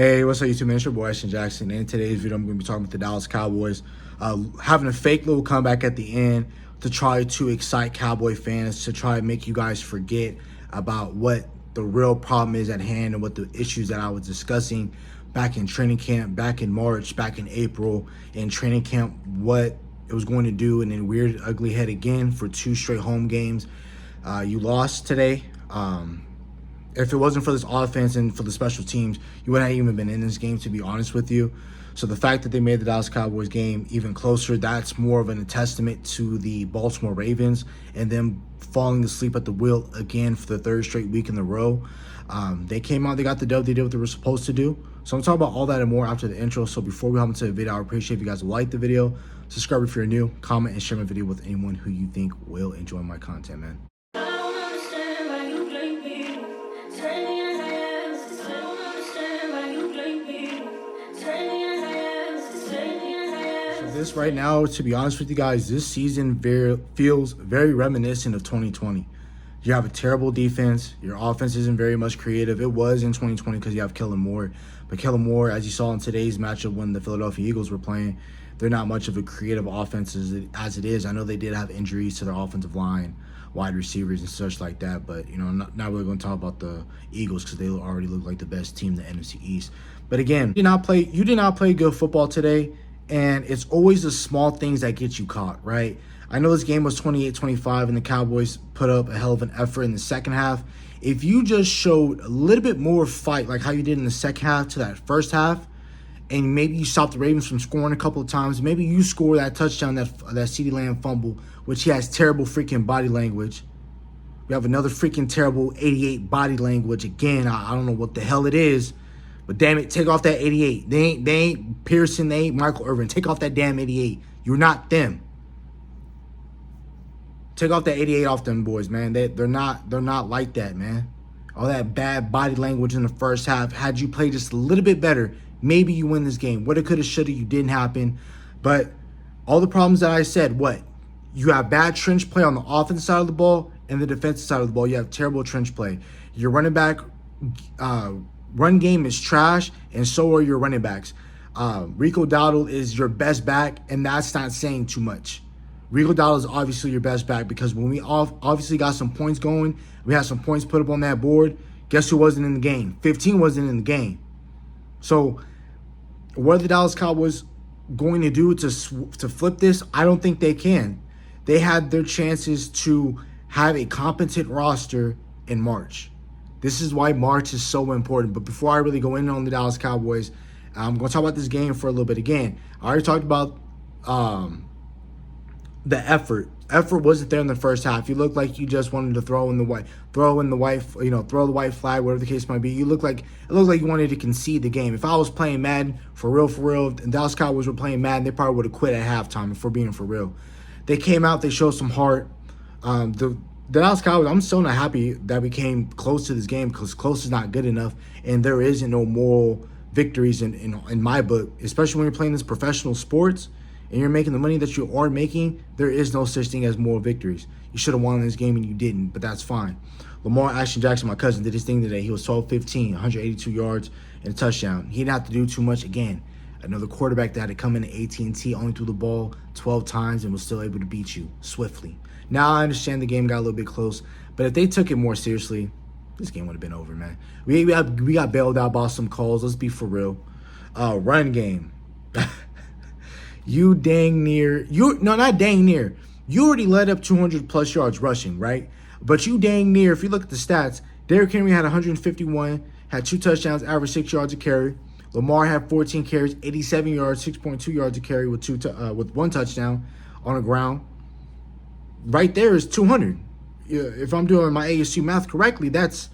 Hey, what's up, YouTube, man? It's your boy, Ashton Jackson. In today's video, I'm going to be talking about the Dallas Cowboys having a fake little comeback at the end to try to excite Cowboy fans, to try to make you guys forget about what the real problem is at hand and what the issues that I was discussing back in training camp, back in March, back in April, in training camp, what it was going to do, and then reared ugly head again for 2 straight home games. You lost today. If it wasn't for this offense and for the special teams, you wouldn't have even been in this game, to be honest with you. So the fact that they made the Dallas Cowboys game even closer, that's more of a testament to the Baltimore Ravens and them falling asleep at the wheel again for the 3rd straight week in a row. They came out, they got the dub, they did what they were supposed to do. So I'm talking about all that and more after the intro. So before we hop into the video, I would appreciate if you guys would like the video, subscribe if you're new, comment and share my video with anyone who you think will enjoy my content, man. This right now, to be honest with you guys, this season feels very reminiscent of 2020. You have a terrible defense. Your offense isn't very much creative. It was in 2020 because you have Kellen Moore. But Kellen Moore, as you saw in today's matchup when the Philadelphia Eagles were playing, they're not much of a creative offense as it is. I know they did have injuries to their offensive line, wide receivers and such like that. But, you know, I'm not really going to talk about the Eagles because they already look like the best team in the NFC East. But again, you did not play good football today. And it's always the small things that get you caught, right? I know this game was 28-25 and the Cowboys put up a hell of an effort in the second half. If you just showed a little bit more fight like how you did in the second half to that first half, and maybe you stopped the Ravens from scoring a couple of times, maybe you score that touchdown, that CeeDee Lamb fumble, which he has terrible freaking body language. We have another freaking terrible 88 body language. Again, I don't know what the hell it is. But damn it, take off that 88. They ain't Pearson, they ain't Michael Irvin. Take off that damn 88. You're not them. Take off that 88 off them boys, man. They're not like that, man. All that bad body language in the first half. Had you played just a little bit better, maybe you win this game. Woulda, coulda, shoulda, you didn't happen. But all the problems that I said, what? You have bad trench play on the offensive side of the ball and the defensive side of the ball. You have terrible trench play. Your running back run game is trash, and so are your running backs. Rico Dowdle is your best back, and that's not saying too much. Rico Dowdle is obviously your best back because when we obviously got some points going, we had some points put up on that board, guess who wasn't in the game? 15 wasn't in the game. So what are the Dallas Cowboys going to do to flip this? I don't think they can. They had their chances to have a competent roster in March. This is why March is so important. But before I really go in on the Dallas Cowboys, I'm going to talk about this game for a little bit. Again, I already talked about the effort. Effort wasn't there in the first half. You looked like you just wanted to throw the white flag, whatever the case might be. It looked like you wanted to concede the game. If I was playing Madden for real, and Dallas Cowboys were playing Madden, they probably would have quit at halftime. If we're being for real, they came out, they showed some heart. The Dallas Cowboys, I'm still not happy that we came close to this game because close is not good enough, and there isn't no moral victories in my book, especially when you're playing this professional sports and you're making the money that you are making. There is no such thing as moral victories. You should have won this game and you didn't, but that's fine. Lamar Ashton Jackson, my cousin, did his thing today. He was 12-15, 182 yards and a touchdown. He didn't have to do too much. Again, another quarterback that had to come in at AT&T, only threw the ball 12 times and was still able to beat you swiftly. Now I understand the game got a little bit close, but if they took it more seriously, this game would have been over, man. We got bailed out by some calls. Let's be for real. Run game. Not dang near. You already led up 200+ yards rushing, right? But you dang near, if you look at the stats, Derrick Henry had 151, had 2 touchdowns, averaged 6 yards a carry. Lamar had 14 carries, 87 yards, 6.2 yards a carry with 1 touchdown on the ground. Right there is 200. If I'm doing my ASU math correctly, that's,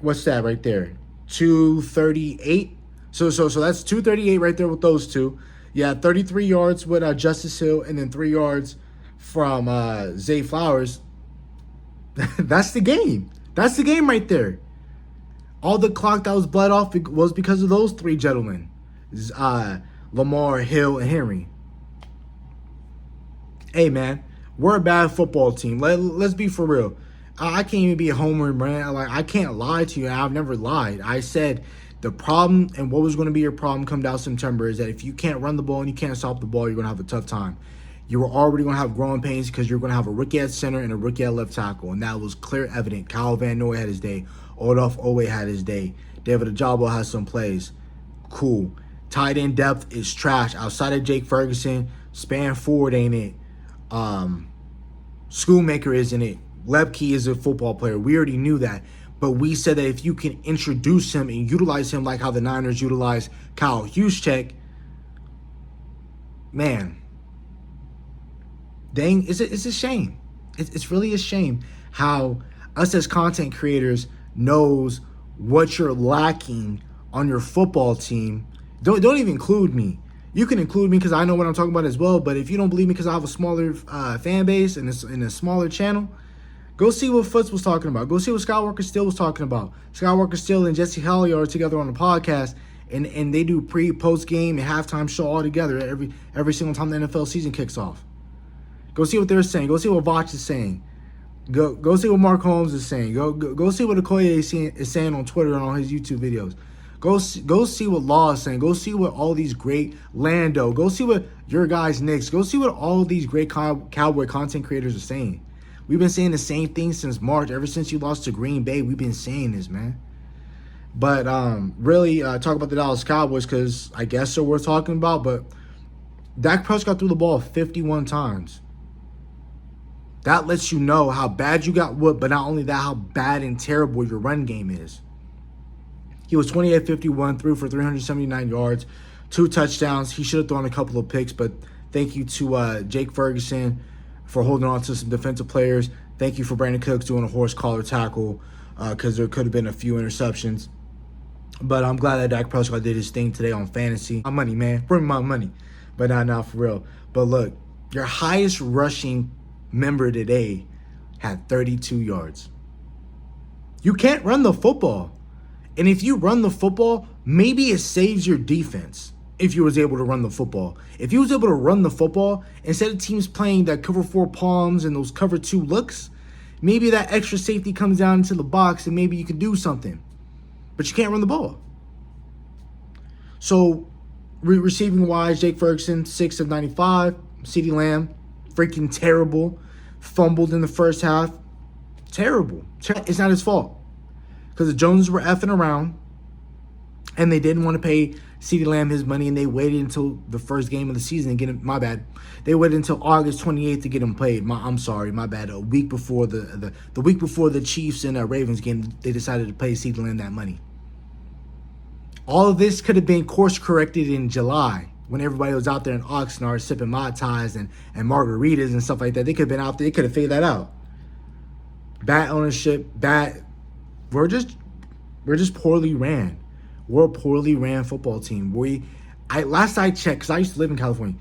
what's that right there? 238. So that's 238 right there with those two. Yeah, 33 yards with Justice Hill and then 3 yards from Zay Flowers. That's the game. That's the game right there. All the clock that was bled off was because of those 3 gentlemen. Lamar, Hill, and Henry. Hey, man. We're a bad football team. Let's be for real. I can't even be a homer, man. Like, I can't lie to you. I've never lied. I said The problem and what was going to be your problem come down September is that if you can't run the ball and you can't stop the ball, you're going to have a tough time. You were already going to have growing pains because you're going to have a rookie at center and a rookie at left tackle, and that was clear evident. Kyle Van Noy had his day. Odolph Owe had his day. David Ojabo has some plays. Cool. Tight end depth is trash. Outside of Jake Ferguson, Span Ford ain't it. Schoolmaker isn't it. Lepke is a football player. We already knew that. But we said that if you can introduce him and utilize him like how the Niners utilize Kyle Juszczyk, man, dang, it's a shame. It's really a shame how us as content creators knows what you're lacking on your football team. Don't even include me. You can include me because I know what I'm talking about as well. But if you don't believe me because I have a smaller fan base and it's in a smaller channel, go see what Foots was talking about. Go see what Skywalker Still was talking about. Skywalker Still and Jesse Holly are together on the podcast, and they do post game, and halftime show all together every single time the NFL season kicks off. Go see what they're saying. Go see what Voch is saying. Go see what Mark Holmes is saying. Go see what Okoye is saying on Twitter and on his YouTube videos. Go see what Law is saying. Go see what all these great Lando. Go see what your guys Knicks. Go see what all these great Cowboy content creators are saying. We've been saying the same thing since March. Ever since you lost to Green Bay, we've been saying this, man. But really, talk about the Dallas Cowboys because I guess they're worth talking about. But Dak Prescott threw the ball 51 times. That lets you know how bad you got whooped, but not only that, how bad and terrible your run game is. He was 28-51, threw for 379 yards, 2 touchdowns. He should have thrown a couple of picks, but thank you to Jake Ferguson for holding on to some defensive players. Thank you for Brandon Cooks doing a horse collar tackle because there could have been a few interceptions. But I'm glad that Dak Prescott did his thing today on fantasy. My money, man. Bring my money. But not for real. But look, your highest rushing member today had 32 yards. You can't run the football. And if you run the football, maybe it saves your defense if you was able to run the football. If you was able to run the football, instead of teams playing that cover 4 palms and those cover 2 looks, maybe that extra safety comes down into the box and maybe you can do something. But you can't run the ball. So, receiving-wise, Jake Ferguson, 6 of 95. CeeDee Lamb, freaking terrible. Fumbled in the first half. Terrible. It's not his fault. Because the Joneses were effing around, and they didn't want to pay CeeDee Lamb his money, and they waited until the first game of the season to get him. My bad. They waited until August 28th to get him paid. I'm sorry, my bad. A week before the week before the Chiefs and Ravens game, they decided to pay CeeDee Lamb that money. All of this could have been course corrected in July when everybody was out there in Oxnard sipping Mai Tais and margaritas and stuff like that. They could have been out there. They could have figured that out. Bad ownership, bad. We're just poorly ran. We're a poorly ran football team. Last I checked, because I used to live in California.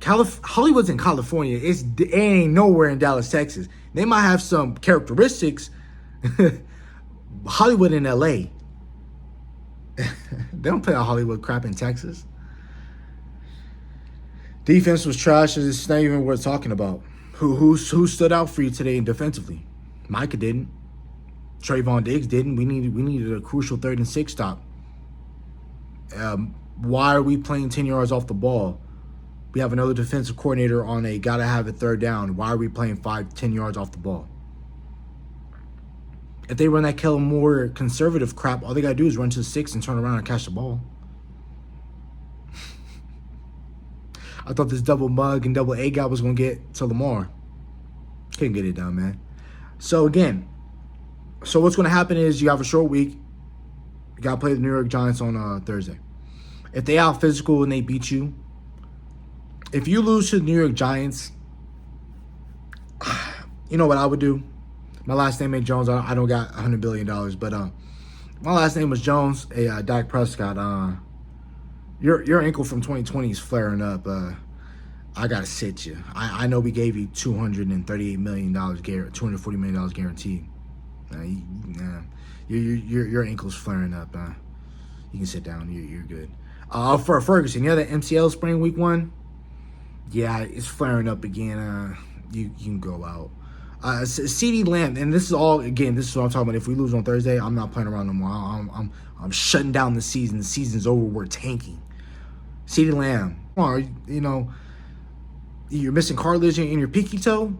Hollywood's in California. It ain't nowhere in Dallas, Texas. They might have some characteristics. Hollywood in LA. They don't play a Hollywood crap in Texas. Defense was trash. It's not even worth talking about. Who stood out for you today defensively? Micah didn't. Trayvon Diggs didn't. We needed a crucial 3rd and 6 stop. Why are we playing 10 yards off the ball? We have another defensive coordinator on a gotta have it 3rd down. Why are we playing 5-10 yards off the ball? If they run that Kellen Moore conservative crap, all they gotta do is run to the 6 and turn around and catch the ball. I thought this double mug and double A guy was gonna get to Lamar. Couldn't get it done, man. So again, what's going to happen is you have a short week. You got to play the New York Giants on Thursday. If they out physical and they beat you, if you lose to the New York Giants, you know what I would do? My last name ain't Jones. I don't got $100 billion, but my last name was Jones. Dak Prescott. Your ankle from 2020 is flaring up. I gotta sit you. I know we gave you $238 million, $240 million guaranteed. Your ankle's flaring up. You can sit down. You're good. For Ferguson, that MCL sprain week 1. Yeah, it's flaring up again. You can go out. CeeDee Lamb, and this is all, again, this is what I'm talking about. If we lose on Thursday, I'm not playing around no more. I'm shutting down the season. The season's over. We're tanking. CeeDee Lamb, or, you know, you're missing cartilage in your pinky toe.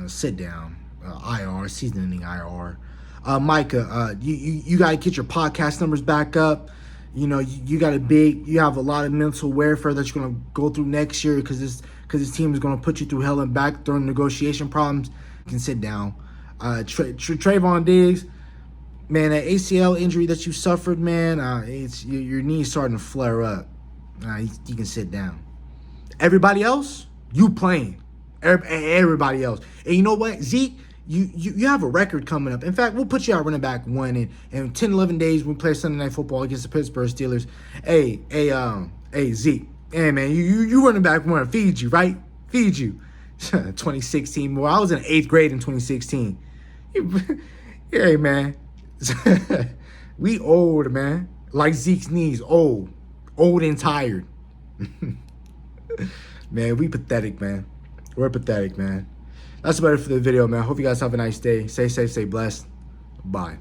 Sit down. IR, season-ending IR. Micah, you got to get your podcast numbers back up. You know, you have a lot of mental warfare that you're going to go through next year because this team is going to put you through hell and back during negotiation problems. You can sit down. Trayvon Diggs, man, that ACL injury that you suffered, man, your knee's starting to flare up. You can sit down. Everybody else, you playing. Everybody else. And you know what, Zeke, you have a record coming up. In fact, we'll put you out running back 1 in 10, 11 days. We play Sunday Night Football against the Pittsburgh Steelers. Hey, Zeke. Hey, man, you running back 1. Feed you, right? Feed you. 2016. Well, I was in 8th grade in 2016. Hey, man. We old, man. Like Zeke's knees, old. Old and tired. Man, we pathetic, man. We're pathetic, man. That's about it for the video, man. Hope you guys have a nice day. Stay safe, stay blessed. Bye.